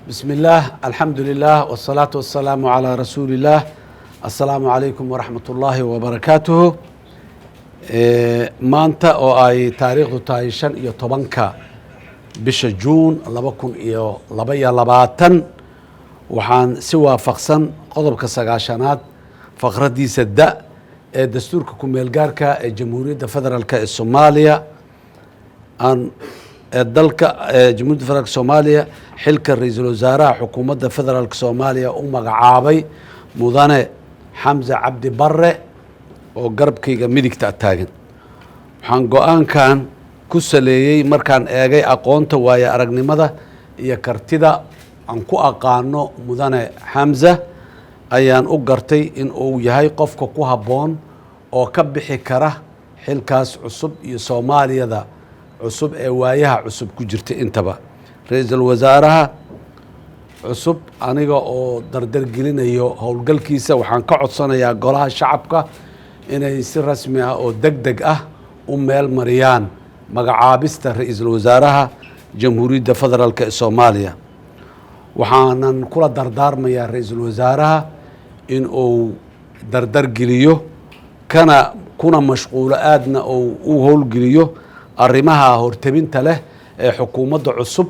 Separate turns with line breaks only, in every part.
بسم الله الحمد لله والصلاة والسلام على رسول الله السلام عليكم ورحمة الله وبركاته maanta oo ay taariikhdu tahay 15 bisha Juun 2022 waxaan si waafaqsan qodobka 9aad faqradiisa da ee dastuurka ku meel gaarka ee Jamhuuriyadda Federaalka ee Soomaaliya aan dalka Jamhuuriyadda Federaalka Soomaaliya xilka ra'iisul wasaaraha xukuumadda Federaalka Soomaaliya u magacaabay mudane Xamza Cabdi Barre oo garabkayga midigta taagan waxaan go'aankan ku saleeyay markaan eegay aqoonta waaya aragnimada iyo kartida aan ku aqaano mudane Xamza ayaan u gartay in uu yahay qofka ku haboon oo ka bixi kara xilkaas cusub iyo Soomaaliyada cusub ee waayaha cusub ku jirta intaba ra'iisul wasaaraha cusub aniga oo dardar gelinayo howlgalkiisa waxaan ka codsanayaa golaha shacabka inay si rasmi ah oo degdeg ah u meel mariyaan magacaabista ra'iisul wasaaraha Jamhuuriyadda Federaalka ee Soomaaliya waxaanan kula dardaarmayaa ra'iisul wasaaraha in uu dardar geliyo kuna mashquulo aadna u howlgeliyo arrimaha hortabinta leh ee xukuumadda cusub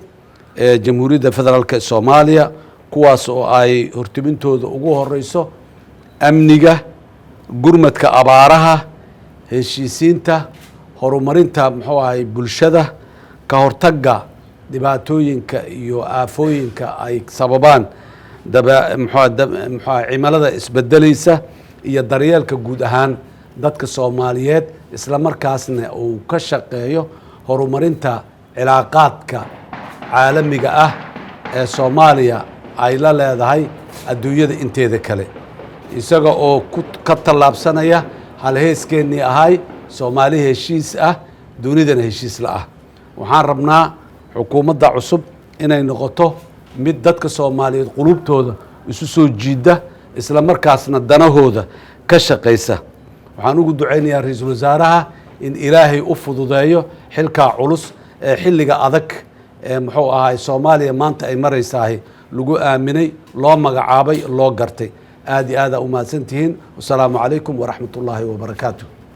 ee Jamhuuriyadda Federaalka ee Soomaaliya kuwaas oo ay hortabintooda ugu horeyso amniga gurmadka abaaraha heshiisiinta horumarinta bulshada ka hortagga dhibaatooyinka iyo aafooyinka ay sababaan cimilada isbedelaysa iyo daryeelka guud ahaan dadka Soomaaliyeed isla markaasna uu ka shaqeeyo horumarinta cilaaqaadka caalamiga ah ee Soomaaliya ay la leedahay adduunyada inteeda kale isaga oo ka talaabsanaya hal heeskeenii ahay Soomaali heshiis ah dunidana heshiis la ah waxaan rabnaa xukuumadda cusub inay noqoto mid dadka Soomaaliyeed qulubtooda isu soo jiida isla markaasna danahooda ka shaqeysa waxaan ugu duceynayaa ra'iisul wasaaraha in Ilaahay u fududeeyo xilka culus ee xilliga adag ee Soomaaliya maanta ay maraysaa lagu aaminay loo magacaabay loo gartay aad iyo aad u mahadsantihiin wassalaamu calaykum waraxmatullaahi wabarakaatuh